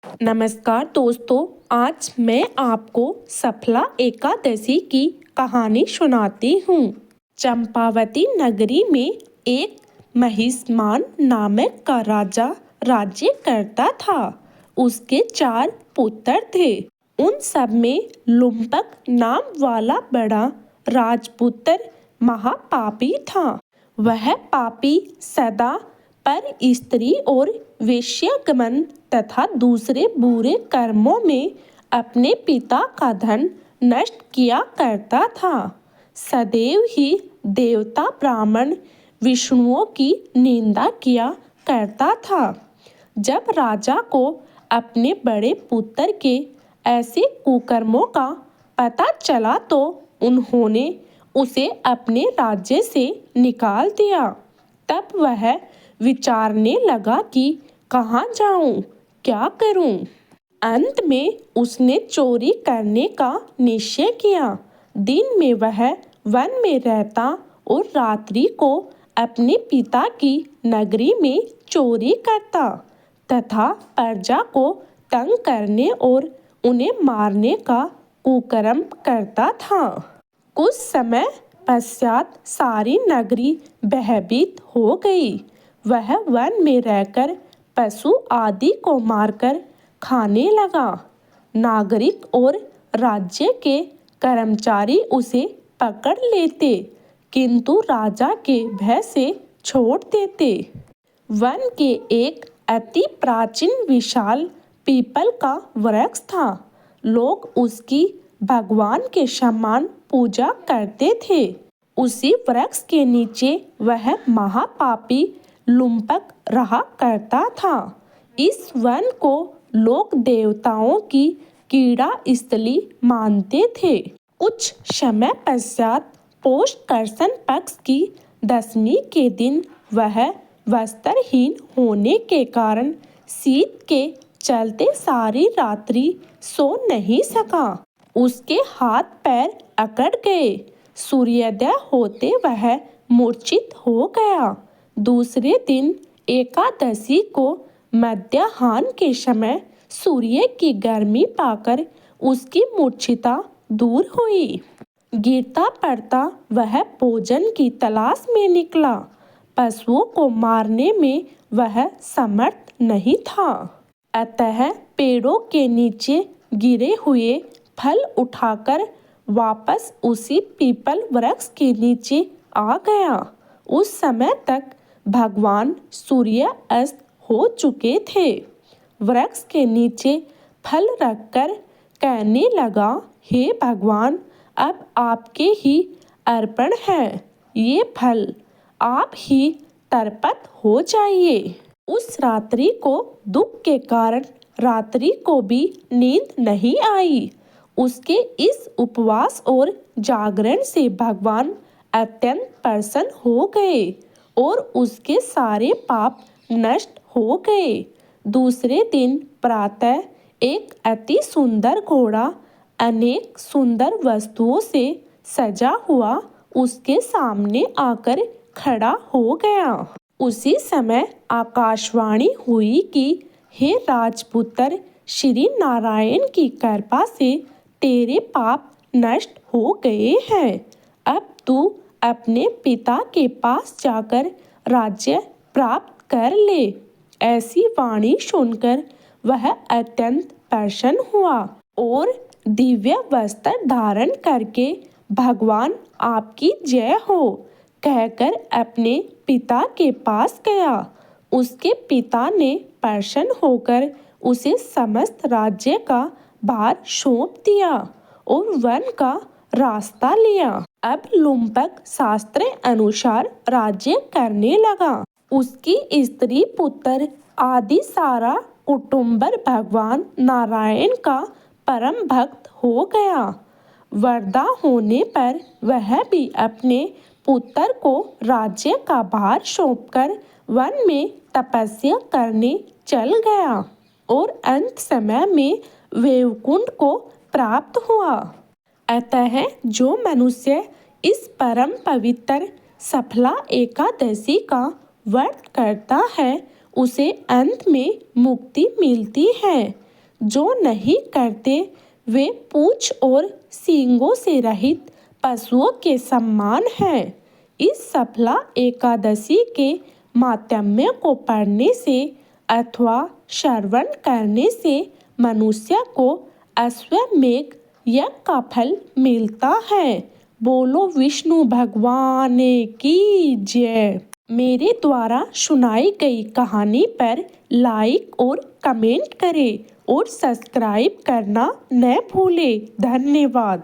नमस्कार दोस्तों, आज मैं आपको सफला एकादशी की कहानी सुनाती हूँ। चंपावती नगरी में एक महिष्मान नामक का राजा राज्य करता था। उसके 4 पुत्र थे। उन सब में लुम्पक नाम वाला बड़ा राजपुत्र महापापी था। वह पापी सदा पर स्त्री और वेश्यागमन तथा दूसरे बुरे कर्मों में अपने पिता का धन नष्ट किया करता था। सदैव ही देवता ब्राह्मण विष्णुओं की निंदा किया करता था। जब राजा को अपने बड़े पुत्र के ऐसे कुकर्मों का पता चला तो उन्होंने उसे अपने राज्य से निकाल दिया। तब वह विचारने लगा कि कहाँ जाऊं, क्या करूं। अंत में उसने चोरी करने का निश्चय किया। दिन में वह वन में रहता और रात्रि को अपने पिता की नगरी में चोरी करता तथा प्रजा को तंग करने और उन्हें मारने का कुकर्म करता था। कुछ समय पश्चात सारी नगरी भयभीत हो गई। वह वन में रहकर पशु आदि को मारकर खाने लगा। नागरिक और राज्य के कर्मचारी उसे पकड़ लेते, किंतु राजा के भय से छोड़ देते। वन के एक अति प्राचीन विशाल पीपल का वृक्ष था। लोग उसकी भगवान के समान पूजा करते थे। उसी वृक्ष के नीचे वह महापापी लुम्पक रहा करता था। इस वन को लोग देवताओं की कीड़ा स्थली मानते थे। कुछ समय पश्चात पौष कृष्ण पक्ष की दशमी के दिन वह वस्त्रहीन होने के कारण शीत के चलते सारी रात्रि सो नहीं सका। उसके हाथ पैर अकड़ गए। सूर्योदय होते वह मूर्छित हो गया। दूसरे दिन एकादशी को मध्याह्न के समय सूर्य की गर्मी पाकर उसकी मूर्छिता दूर हुई। गिरता पड़ता वह भोजन की तलाश में निकला। पशुओं को मारने में वह समर्थ नहीं था, अतः पेड़ों के नीचे गिरे हुए फल उठाकर वापस उसी पीपल वृक्ष के नीचे आ गया। उस समय तक भगवान सूर्य अस्त हो चुके थे। वृक्ष के नीचे फल रखकर कहने लगा, हे भगवान, अब आपके ही अर्पण है ये फल, आप ही तर्पण हो जाइए। उस रात्रि को दुख के कारण रात्रि को भी नींद नहीं आई। उसके इस उपवास और जागरण से भगवान अत्यंत प्रसन्न हो गए और उसके सारे पाप नष्ट हो गए। दूसरे दिन प्रातः एक अति सुंदर घोड़ा अनेक सुंदर वस्तुओं से सजा हुआ उसके सामने आकर खड़ा हो गया। उसी समय आकाशवाणी हुई कि हे राजपुत्र, श्री नारायण की कृपा से तेरे पाप नष्ट हो गए हैं। अब तू अपने पिता के पास जाकर राज्य प्राप्त कर ले। ऐसी वाणी सुनकर वह अत्यंत प्रसन्न हुआ और दिव्य वस्त्र धारण करके भगवान आपकी जय हो कहकर अपने पिता के पास गया। उसके पिता ने प्रसन्न होकर उसे समस्त राज्य का भार सौंप दिया और वन का रास्ता लिया। अब लुम्पक शास्त्र अनुसार राज्य करने लगा। उसकी स्त्री पुत्र आदि सारा कुटुंबर भगवान नारायण का परम भक्त हो गया। वरदा होने पर वह भी अपने पुत्र को राज्य का भार सौंपकर वन में तपस्या करने चल गया और अंत समय में वैकुंठ को प्राप्त हुआ। अतः जो मनुष्य इस परम पवित्र सफला एकादशी का व्रत करता है उसे अंत में मुक्ति मिलती है। जो नहीं करते वे पूंछ और सींगों से रहित पशुओं के समान हैं। इस सफला एकादशी के माहात्म्य को पढ़ने से अथवा श्रवण करने से मनुष्य को अश्वमेध यज्ञ का फल मिलता है। बोलो विष्णु भगवान की जय। मेरे द्वारा सुनाई गई कहानी पर लाइक और कमेंट करें और सब्सक्राइब करना न भूलें। धन्यवाद।